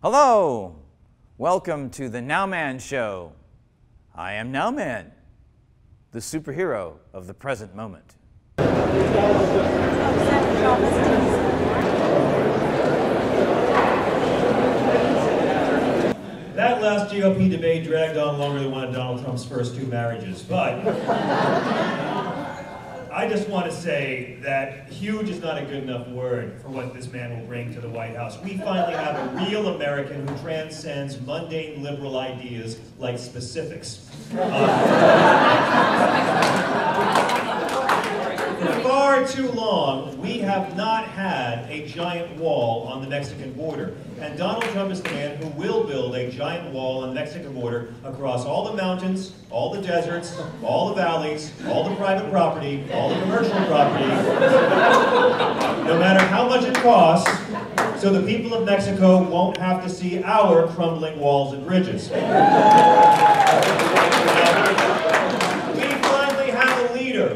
Hello! Welcome to the NOWMAN Show. I am NOWMAN, the superhero of the present moment. That last GOP debate dragged on longer than one of Donald Trump's first two marriages, but I just want to say that huge is not a good enough word for what this man will bring to the White House. We finally have a real American who transcends mundane liberal ideas like specifics. For far too long, we have not had a giant wall on the Mexican border. And Donald Trump is the man who will build a giant wall on the Mexican border across all the mountains, all the deserts, all the valleys, all the private property, all the commercial property, no matter how much it costs, so the people of Mexico won't have to see our crumbling walls and bridges.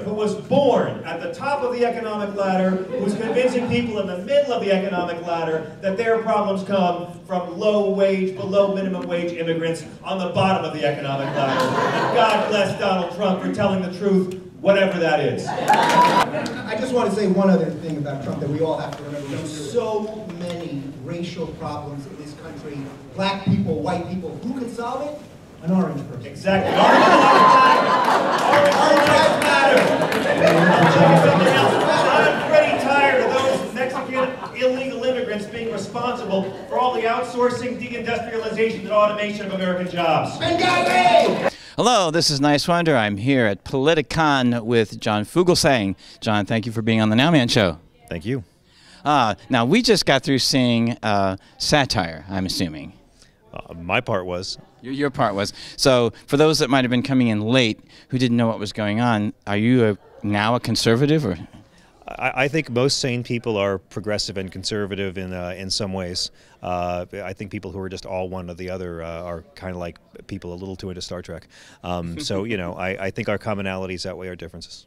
Who was born at the top of the economic ladder, who's convincing people in the middle of the economic ladder that their problems come from low-wage, below-minimum-wage immigrants on the bottom of the economic ladder. And God bless Donald Trump for telling the truth, whatever that is. I just want to say one other thing about Trump that we all have to remember. There's so many racial problems in this country. Black people, white people. Who can solve it? An orange person. Exactly. Orange lives matter. I'm pretty tired of those Mexican illegal immigrants being responsible for all the outsourcing, deindustrialization, and automation of American jobs. Hello, this is Niswander. I'm here at Politicon with John Fugelsang. John, thank you for being on the NOWMAN Show. Thank you. Now, we just got through seeing satire, I'm assuming. My part was. Your part was. So, for those that might have been coming in late who didn't know what was going on, are you now a conservative? Or? I think most sane people are progressive and conservative in some ways. I think people who are just all one or the other are kind of like people a little too into Star Trek. So, you know, I think our commonalities outweigh our differences.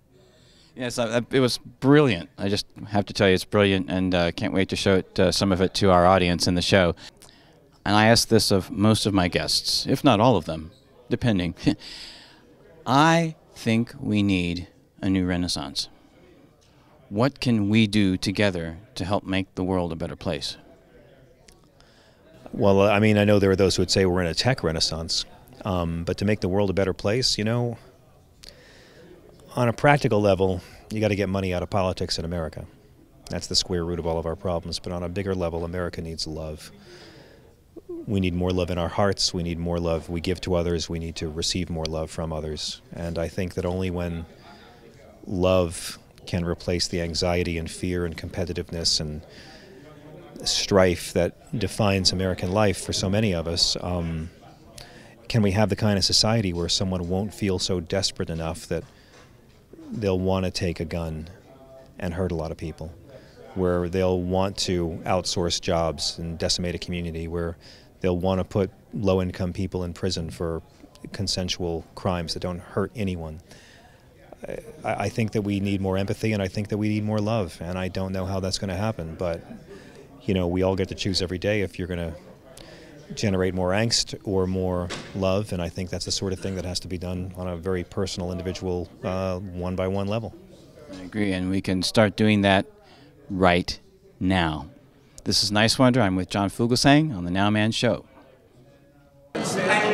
Yes, it was brilliant. I just have to tell you it's brilliant, and can't wait to show it, some of it to our audience in the show. And I ask this of most of my guests, if not all of them, depending. I think we need a new renaissance. What can we do together to help make the world a better place? Well, I mean, I know there are those who would say we're in a tech renaissance, but to make the world a better place, you know, on a practical level, you got to get money out of politics in America. That's the square root of all of our problems. But on a bigger level, America needs love. We need more love in our hearts. We need more love we give to others. We need to receive more love from others. And I think that only when love can replace the anxiety and fear and competitiveness and strife that defines American life for so many of us, can we have the kind of society where someone won't feel so desperate enough that they'll want to take a gun and hurt a lot of people, where they'll want to outsource jobs and decimate a community, where they'll want to put low-income people in prison for consensual crimes that don't hurt anyone. I think that we need more empathy, and I think that we need more love, and I don't know how that's going to happen, but you know, we all get to choose every day if you're going to generate more angst or more love, and I think that's the sort of thing that has to be done on a very personal, individual, one-by-one level. I agree, and we can start doing that right now. This is Niswander. I'm with John Fugelsang on the NOWMAN Show. An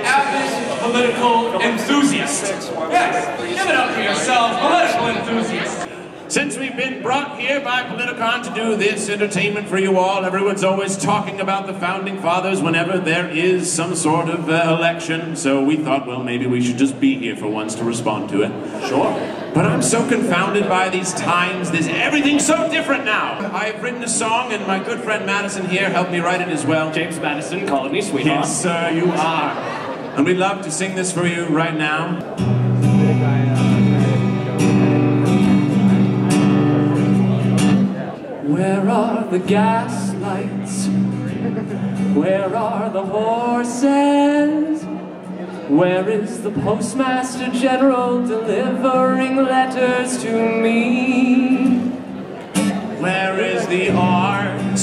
avid political enthusiast. Yes, give it up for yourself, political enthusiast. Since we've been brought here by Politicon to do this entertainment for you all, everyone's always talking about the Founding Fathers whenever there is some sort of election. So we thought, well, maybe we should just be here for once to respond to it. Sure. But I'm so confounded by these times. Everything's so different now. I've written a song, and my good friend Madison here helped me write it as well. James Madison, calling me sweetheart. Yes, sir, you are. And we'd love to sing this for you right now. Where are the gas lights? Where are the horses? Where is the Postmaster General delivering letters to me? Where is the art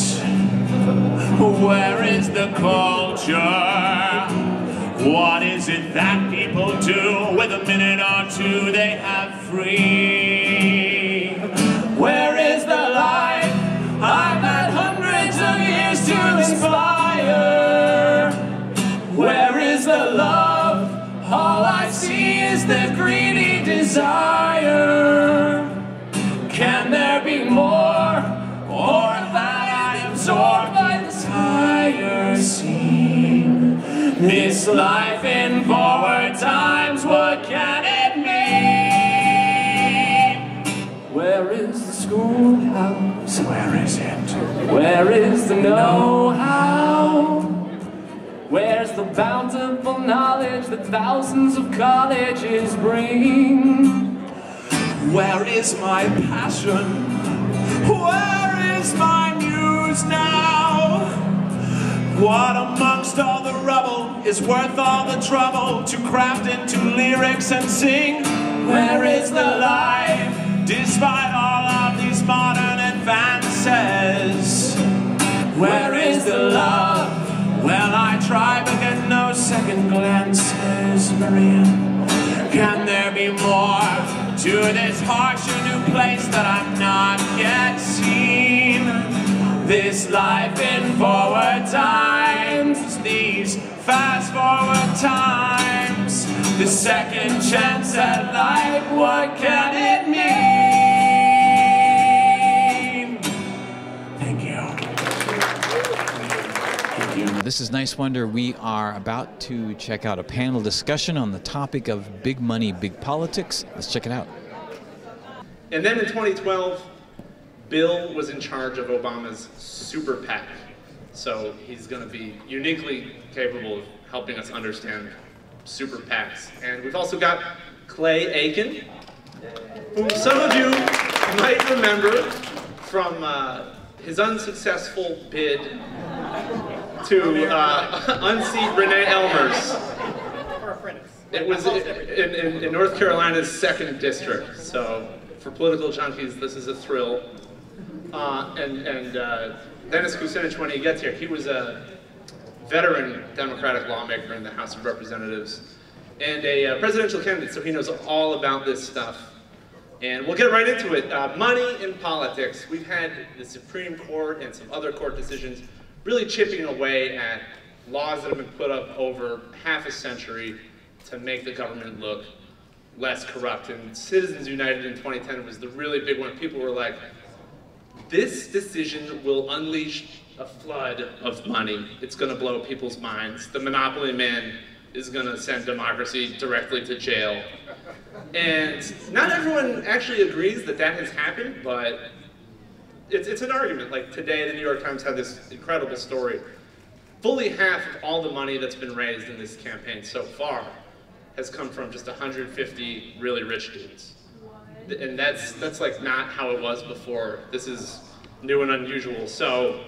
Where is the culture? What is it that people do with a minute or two they have free? Where is the life I've had hundreds of years to inspire? Where is the love? All I see is the greedy desire. Can there be more? Or am I absorbed by this higher scene? This life in forward times, what can it mean? Where is the schoolhouse? Where is it? Where is the know-how? Where's the bountiful knowledge that thousands of colleges bring? Where is my passion? Where is my muse now? What amongst all the rubble is worth all the trouble to craft into lyrics and sing? Where is the life, despite all of these modern advances? Where is the love? Well, I try but get no second glances. Marianne, can there be more to this harsher new place that I've not yet seen? This life in forward times, these fast forward times, the second chance at life, what can it mean? Thank you. Thank you. This is Niswander. We are about to check out a panel discussion on the topic of big money, big politics. Let's check it out. And then in 2012, Bill was in charge of Obama's Super Pac. So he's going to be uniquely capable of helping us understand Super PACs. And we've also got Clay Aiken, whom some of you might remember from his unsuccessful bid to unseat Renee Elmers. It was in North Carolina's 2nd district. So for political junkies, this is a thrill. Dennis Kucinich, when he gets here, he was a veteran Democratic lawmaker in the House of Representatives and a presidential candidate, so he knows all about this stuff. And we'll get right into it. Money in politics. We've had the Supreme Court and some other court decisions really chipping away at laws that have been put up over half a century to make the government look less corrupt. And Citizens United in 2010 was the really big one. People were like, this decision will unleash a flood of money. It's going to blow people's minds. The monopoly man is going to send democracy directly to jail. And not everyone actually agrees that that has happened, but it's an argument. Like today, the New York Times had this incredible story. Fully half of all the money that's been raised in this campaign so far has come from just 150 really rich dudes. And that's like not how it was before. This is new and unusual. So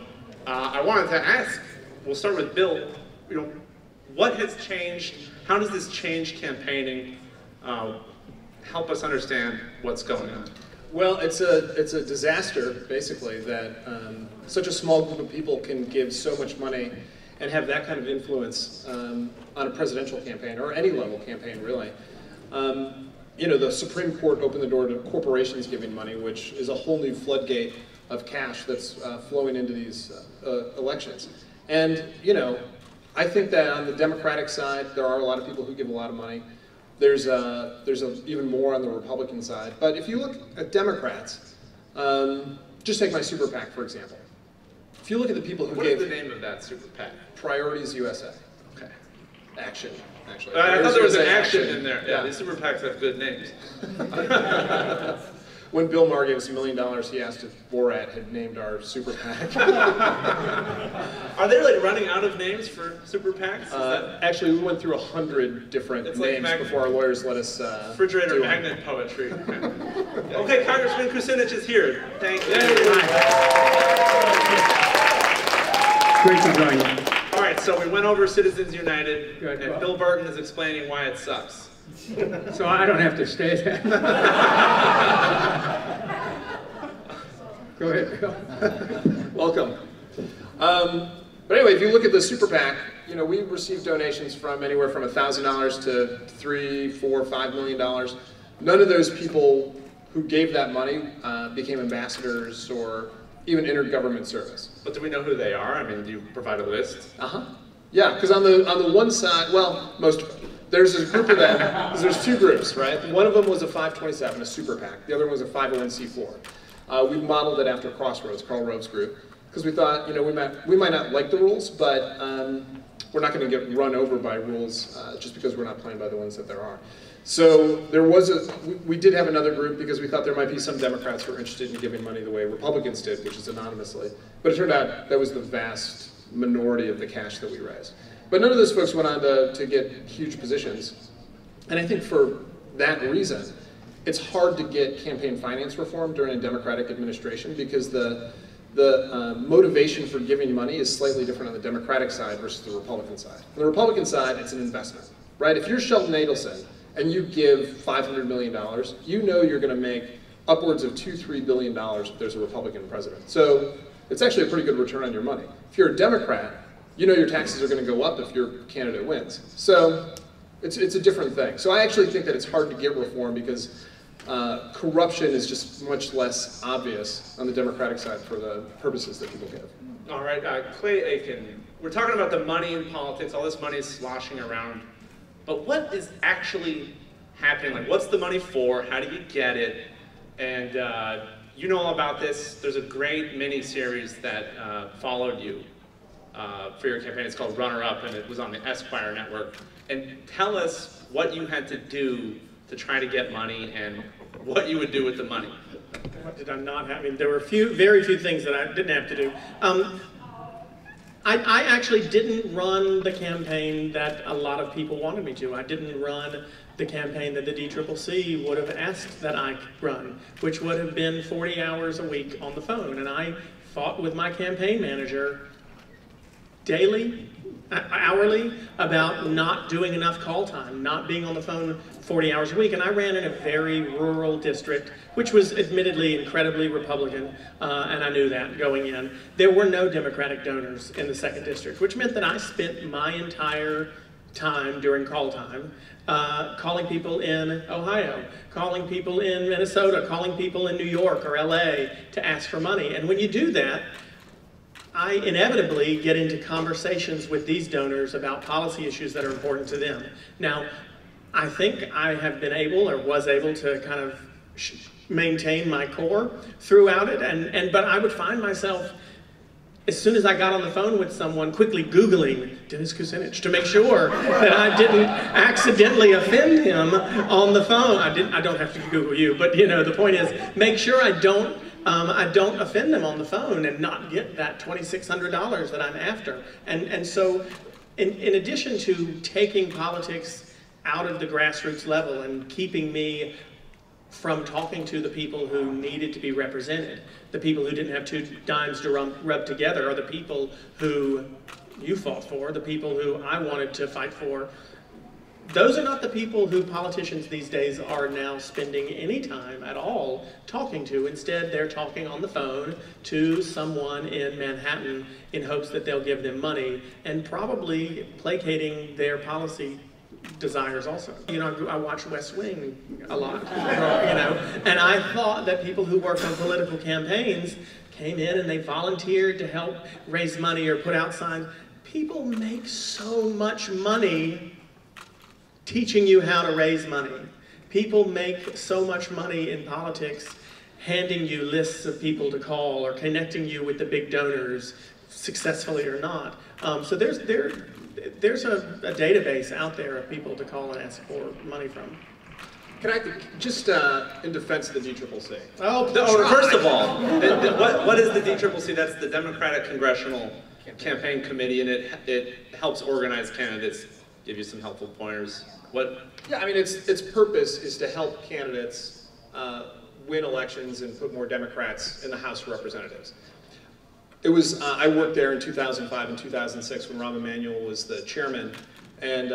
I wanted to ask, we'll start with Bill, what has changed? How does this change campaigning? Help us understand what's going on. Well, it's a disaster, basically, that such a small group of people can give so much money and have that kind of influence on a presidential campaign, or any level campaign, really. The Supreme Court opened the door to corporations giving money, which is a whole new floodgate of cash that's flowing into these elections. And, I think that on the Democratic side, there are a lot of people who give a lot of money. There's even more on the Republican side. But if you look at Democrats, just take my Super PAC, for example. If you look at the people who gave... What is the name of that Super PAC? Priorities USA. Okay. Action, actually. I thought there was an action in there. Yeah, these Super PACs have good names. When Bill Maher gave us $1 million, he asked if Borat had named our Super PAC. Are they like running out of names for Super PACs? Actually, we went through 100 different names before our lawyers let us refrigerator magnet poetry. Okay, Congressman Kucinich is here. Thank you. Great to join you. All right, so we went over Citizens United, and Bill Burton is explaining why it sucks. So I don't have to stay there. Go ahead, Bill. Welcome. But anyway, if you look at the Super PAC, you know, we received donations from anywhere from $1,000 to $3, $4, $5 million. None of those people who gave that money became ambassadors or even entered government service. But do we know who they are? I mean, do you provide a list? Yeah, because on the one side, well, there's a group of them. There's two groups, right? One of them was a 527, a Super PAC. The other one was a 501c4. We modeled it after Crossroads, Karl Rove's group, because we thought, you know, we might not like the rules, but we're not going to get run over by rules just because we're not playing by the ones that there are. So there was we did have another group because we thought there might be some Democrats who were interested in giving money the way Republicans did, which is anonymously. But it turned out that was the vast minority of the cash that we raised. But none of those folks went on to get huge positions. And I think for that reason, it's hard to get campaign finance reform during a Democratic administration because the motivation for giving money is slightly different on the Democratic side versus the Republican side. On the Republican side, it's an investment, right? If you're Sheldon Adelson and you give $500 million, you know you're going to make upwards of $2–3 billion if there's a Republican president. So it's actually a pretty good return on your money. If you're a Democrat, you know your taxes are going to go up if your candidate wins. So it's a different thing. So I actually think that it's hard to get reform because corruption is just much less obvious on the Democratic side for the purposes that people give. All right, Clay Aiken, we're talking about the money in politics, all this money is sloshing around, but what is actually happening? Like, what's the money for? How do you get it? And you know all about this. There's a great mini-series that followed you for your campaign. It's called Runner Up, and it was on the Esquire network. And tell us what you had to do to try to get money and what you would do with the money. What did I not have? I mean, there were very few things that I didn't have to do. I actually didn't run the campaign that a lot of people wanted me to. I didn't run the campaign that the DCCC would have asked that I run, which would have been 40 hours a week on the phone. And I fought with my campaign manager daily, hourly, about not doing enough call time, not being on the phone 40 hours a week. And I ran in a very rural district, which was admittedly incredibly Republican, and I knew that going in. There were no Democratic donors in the 2nd District, which meant that I spent my entire time during call time calling people in Ohio, calling people in Minnesota, calling people in New York or LA to ask for money. And when you do that, I inevitably get into conversations with these donors about policy issues that are important to them. Now, I think I have been able, or was able, to kind of maintain my core throughout it, but I would find myself, as soon as I got on the phone with someone, quickly Googling Dennis Kucinich to make sure that I didn't accidentally offend him on the phone. I don't have to Google you, but you know, the point is, make sure I don't offend them on the phone and not get that $2,600 that I'm after. And so, in addition to taking politics out of the grassroots level and keeping me from talking to the people who needed to be represented, the people who didn't have two dimes to rub together, are the people who you fought for, the people who I wanted to fight for. Those are not the people who politicians these days are now spending any time at all talking to. Instead, they're talking on the phone to someone in Manhattan in hopes that they'll give them money, and probably placating their policy desires also. You know, I watch West Wing a lot, you know, and I thought that people who work on political campaigns came in and they volunteered to help raise money or put out signs. People make so much money teaching you how to raise money. People make so much money in politics handing you lists of people to call or connecting you with the big donors, successfully or not. So there's a database out there of people to call and ask for money from. Can I just, in defense of the DCCC? First of all, what is the DCCC? That's the Democratic Congressional Campaign Committee, and it helps organize candidates, give you some helpful pointers. Yeah, I mean, its purpose is to help candidates win elections and put more Democrats in the House of Representatives. It was, I worked there in 2005 and 2006 when Rahm Emanuel was the chairman, and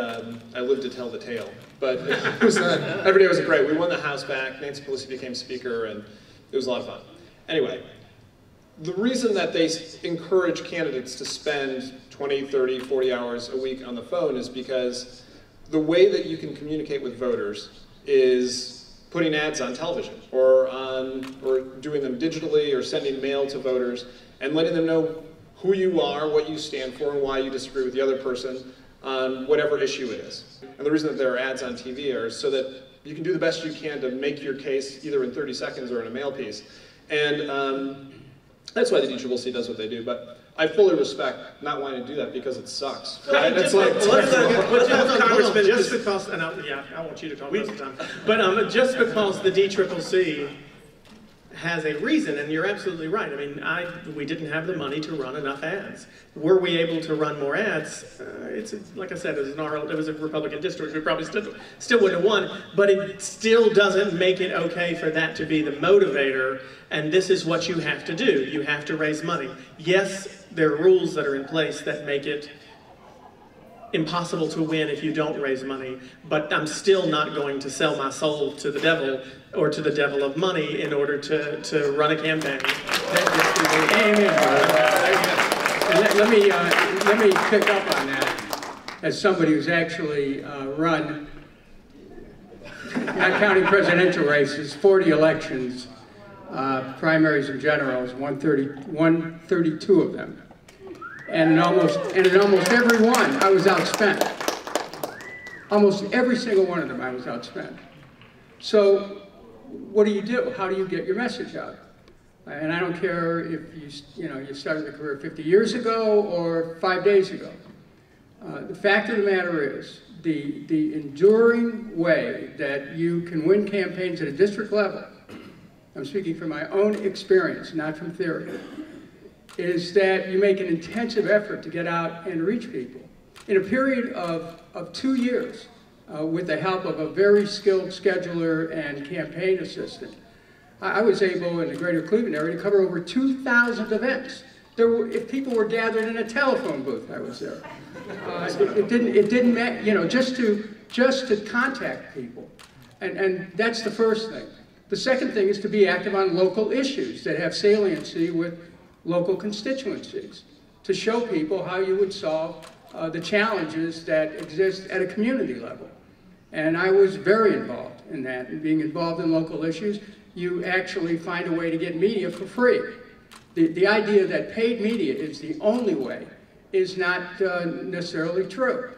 I lived to tell the tale. But it was, every day was great. We won the House back, Nancy Pelosi became speaker, and it was a lot of fun. Anyway, the reason that they encourage candidates to spend 20, 30, 40 hours a week on the phone is because the way that you can communicate with voters is putting ads on television or doing them digitally or sending mail to voters and letting them know who you are, what you stand for, and why you disagree with the other person on whatever issue it is. And the reason that there are ads on TV are so that you can do the best you can to make your case either in 30 seconds or in a mail piece. And that's why the DCCC does what they do. But I fully respect not wanting to do that because it sucks. Right? It's like Congressman, just because, and I want you to talk most of the time, but just because the DCCC has a reason, and you're absolutely right. I mean, we didn't have the money to run enough ads. Were we able to run more ads? It's like I said, it was a Republican district. We probably still wouldn't have won, but it still doesn't make it okay for that to be the motivator. And this is what you have to do. You have to raise money. Yes, there are rules that are in place that make it impossible to win if you don't raise money, but I'm still not going to sell my soul to the devil or to the devil of money in order to run a campaign. Amen, brother. Let me pick up on that as somebody who's actually run, not counting presidential races, 40 elections, primaries and generals, 132 of them. And in almost every one, I was outspent. Almost every single one of them, I was outspent. So, what do? How do you get your message out? And I don't care if you started the career 50 years ago or 5 days ago. The fact of the matter is, the enduring way that you can win campaigns at a district level, I'm speaking from my own experience, not from theory, is that you make an intensive effort to get out and reach people. In a period of 2 years, with the help of a very skilled scheduler and campaign assistant, I was able, in the greater Cleveland area, to cover over 2,000 events. If people were gathered in a telephone booth, I was there. It didn't matter, just to contact people. And that's the first thing. The second thing is to be active on local issues that have saliency with local constituencies, to show people how you would solve the challenges that exist at a community level. And I was very involved in that. And being involved in local issues, you actually find a way to get media for free. The idea that paid media is the only way is not necessarily true.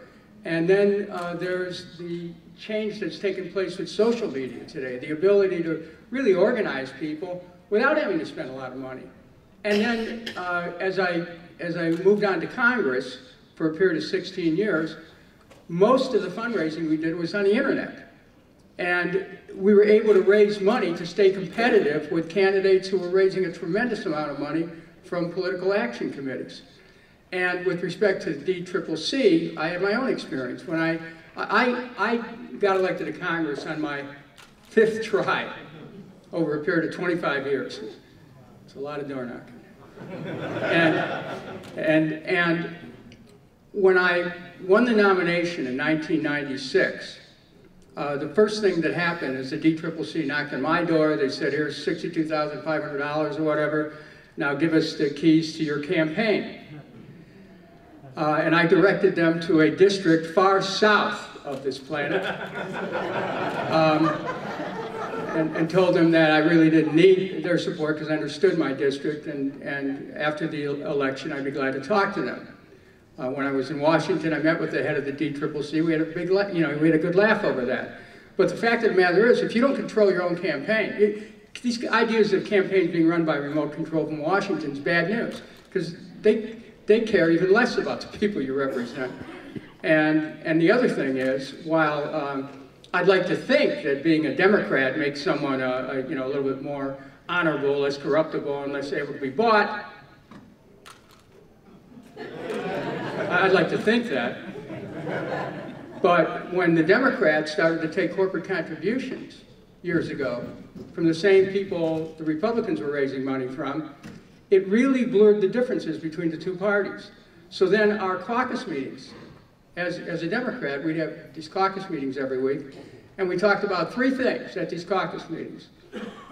And then there's the change that's taken place with social media today, the ability to really organize people without having to spend a lot of money. And then as I moved on to Congress for a period of 16 years, most of the fundraising we did was on the internet. And we were able to raise money to stay competitive with candidates who were raising a tremendous amount of money from political action committees. And with respect to the DCCC, I have my own experience. When I got elected to Congress on my 5th try over a period of 25 years. It's a lot of door knocking. And when I won the nomination in 1996, the first thing that happened is the DCCC knocked on my door. They said, here's $62,500 or whatever. Now give us the keys to your campaign. And I directed them to a district far south of this planet. And told them that I really didn't need their support because I understood my district, and after the election I'd be glad to talk to them. When I was in Washington, I met with the head of the DCCC. We had a big, we had a good laugh over that. But the fact of the matter is, if you don't control your own campaign, these ideas of campaigns being run by remote control from Washington is bad news, because they care even less about the people you represent. And the other thing is, while I'd like to think that being a Democrat makes someone a little bit more honorable, less corruptible, and less able to be bought, I'd like to think that. But when the Democrats started to take corporate contributions years ago from the same people the Republicans were raising money from, it really blurred the differences between the two parties. So then our caucus meetings, as a Democrat, we'd have these caucus meetings every week, and we talked about 3 things at these caucus meetings.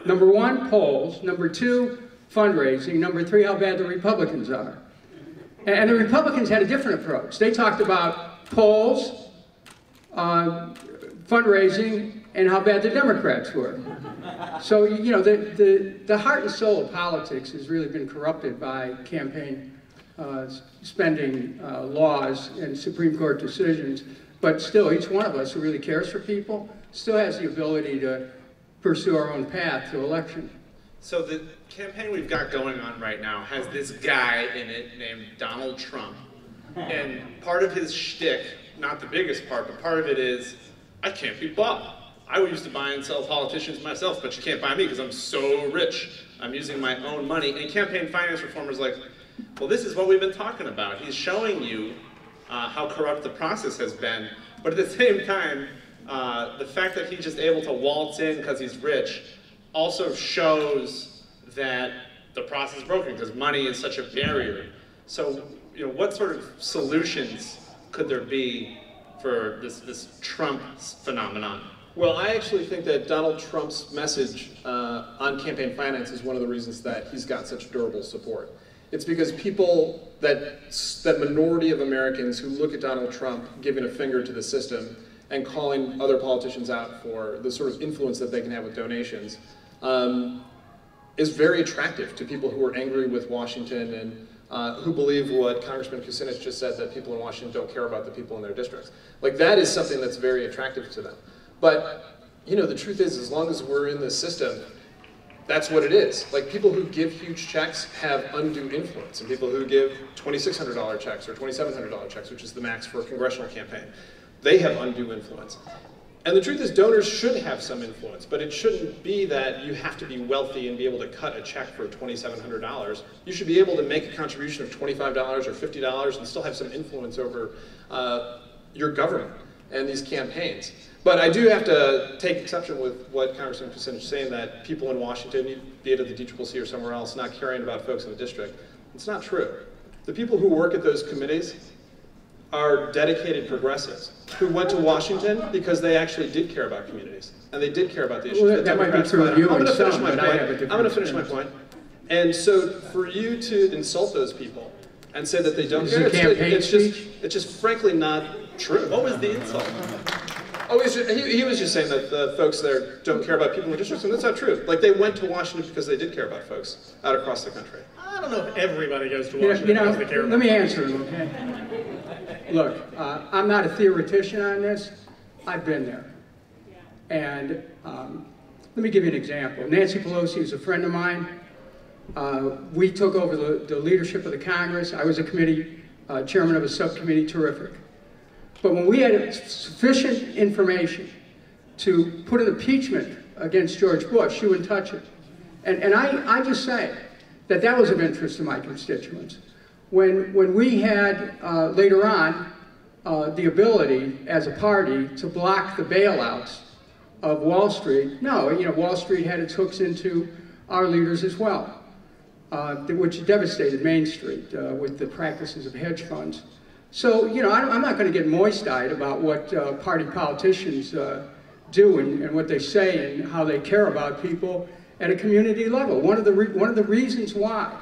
Number 1, polls. Number 2, fundraising. Number 3, how bad the Republicans are. And the Republicans had a different approach. They talked about polls, fundraising, and how bad the Democrats were. So, you know, the heart and soul of politics has really been corrupted by campaign spending laws and Supreme Court decisions. But still, each one of us who really cares for people still has the ability to pursue our own path to election. So the campaign we've got going on right now has this guy in it named Donald Trump. And part of his shtick, not the biggest part, but part of it is, I can't be bought. I used to buy and sell politicians myself, but you can't buy me because I'm so rich. I'm using my own money. And campaign finance reformers like, well, this is what we've been talking about. He's showing you how corrupt the process has been, but at the same time, the fact that he's just able to waltz in because he's rich also shows that the process is broken because money is such a barrier. So, you know, what sort of solutions could there be for this Trump phenomenon? Well, I actually think that Donald Trump's message on campaign finance is one of the reasons that he's got such durable support. It's because people, that minority of Americans who look at Donald Trump giving a finger to the system and calling other politicians out for the sort of influence that they can have with donations, is very attractive to people who are angry with Washington and who believe what Congressman Kucinich just said, that people in Washington don't care about the people in their districts. Like, that is something that's very attractive to them. But, you know, the truth is, as long as we're in this system, that's what it is. Like, people who give huge checks have undue influence, and people who give $2,600 checks or $2,700 checks, which is the max for a congressional campaign, they have undue influence. And the truth is, donors should have some influence, but it shouldn't be that you have to be wealthy and be able to cut a check for $2,700. You should be able to make a contribution of $25 or $50 and still have some influence over your government and these campaigns. But I do have to take exception with what Congressman Kucinich is saying, that people in Washington, be it at the DCCC or somewhere else, not caring about folks in the district. It's not true. The people who work at those committees are dedicated progressives who went to Washington because they actually did care about communities. And they did care about the issues that Democrats true of you. I'm going to finish my point. I'm going to finish my point. And so for you to insult those people and say that they don't care, it's just frankly not true. What was the insult? Oh, he was just saying that the folks there don't care about people in the districts, and that's not true. Like, they went to Washington because they did care about folks out across the country. I don't know if everybody goes to Washington because they care about let me answer him, okay? Look, I'm not a theoretician on this. I've been there. And let me give you an example. Nancy Pelosi is a friend of mine. We took over the leadership of the Congress. I was a committee, chairman of a subcommittee, terrific. But when we had sufficient information to put an impeachment against George Bush, she wouldn't touch it. And I just say that was of interest to my constituents. When we had, later on, the ability as a party to block the bailouts of Wall Street, no, you know, Wall Street had its hooks into our leaders as well, which devastated Main Street with the practices of hedge funds. So, you know, I'm not going to get moist-eyed about what party politicians do and what they say and how they care about people at a community level. One of the reasons why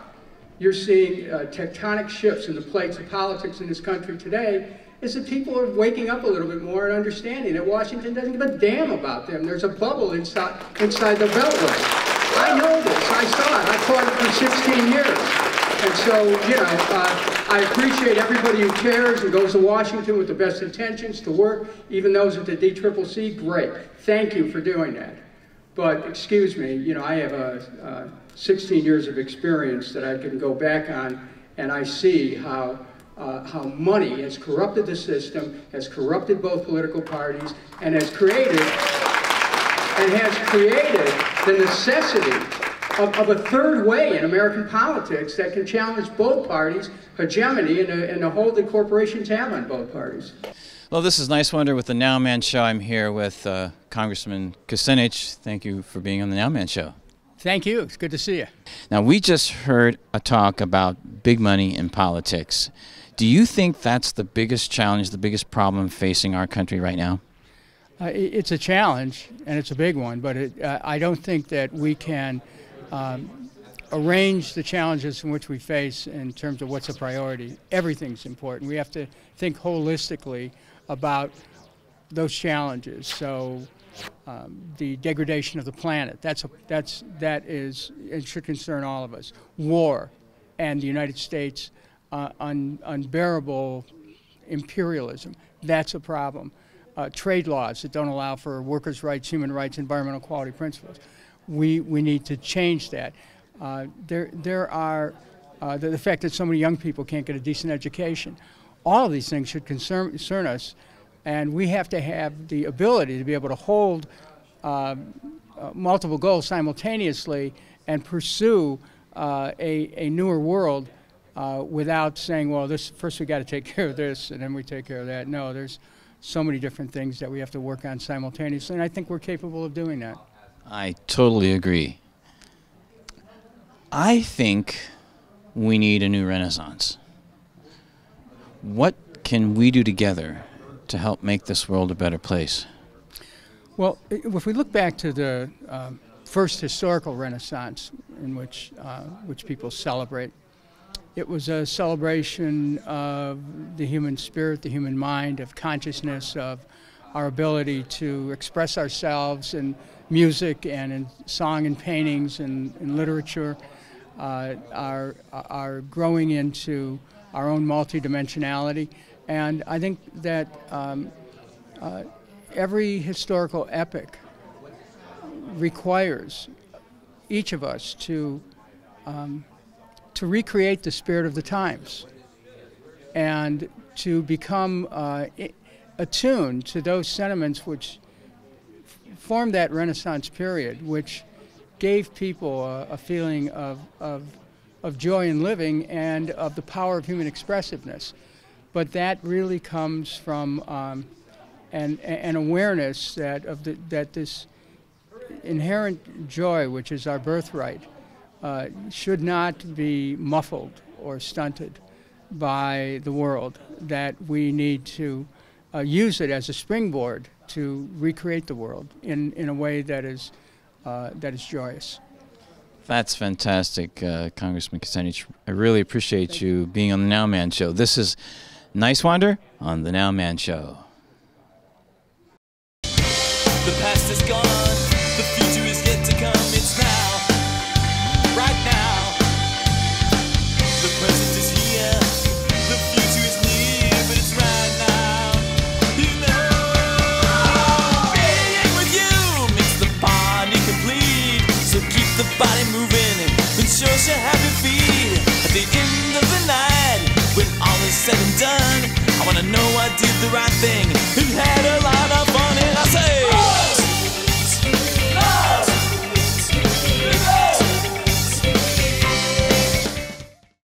you're seeing tectonic shifts in the plates of politics in this country today is that people are waking up a little bit more and understanding that Washington doesn't give a damn about them. There's a bubble inside the Beltway. I know this. I saw it. I fought it for 16 years. And so, you know, I appreciate everybody who cares and goes to Washington with the best intentions to work, even those at the DCCC, great. Thank you for doing that. But excuse me, you know, I have 16 years of experience that I can go back on, and I see how money has corrupted the system, has corrupted both political parties, and has created the necessity of a third way in American politics that can challenge both parties' hegemony and the hold that corporations have on both parties. Well, this is Niswander with the NOWMAN Show. I'm here with Congressman Kucinich. Thank you for being on the NOWMAN Show. Thank you. It's good to see you. Now, we just heard a talk about big money in politics. Do you think that's the biggest challenge, the biggest problem facing our country right now? It's a challenge, and it's a big one, but I don't think that we can arrange the challenges in which we face in terms of what's a priority. Everything's important. We have to think holistically about those challenges. So the degradation of the planet, it should concern all of us. War and the United States unbearable imperialism, that's a problem. Trade laws that don't allow for workers' rights, human rights, environmental quality principles. We need to change that. The fact that so many young people can't get a decent education. All of these things should concern us, and we have to have the ability to be able to hold multiple goals simultaneously and pursue a newer world without saying, well, first we got to take care of this and then we take care of that. No, there's so many different things that we have to work on simultaneously, and I think we're capable of doing that. I totally agree. I think we need a new Renaissance. What can we do together to help make this world a better place? Well, if we look back to the first historical Renaissance in which people celebrate, it was a celebration of the human spirit, the human mind, of consciousness, of our ability to express ourselves in music and in song and paintings and in literature, our growing into our own multidimensionality. And I think that every historical epic requires each of us to recreate the spirit of the times and to become attuned to those sentiments which formed that Renaissance period, which gave people a feeling of joy in living and of the power of human expressiveness. But that really comes from an awareness that this inherent joy, which is our birthright, should not be muffled or stunted by the world, that we need to use it as a springboard to recreate the world in a way that is joyous. That's fantastic, Congressman Kucinich. I really appreciate you being on the NOWMAN Show. This is Niswander on the NOWMAN Show. The past is gone, the future is yet to come, it's now, right now. The present is here, the future is near, but it's right now, you know. Being with you makes the party complete, so keep the body moving and show us your happy feet. At the end of the night, when all is said and done, I wanna know I did the right thing and had a lot of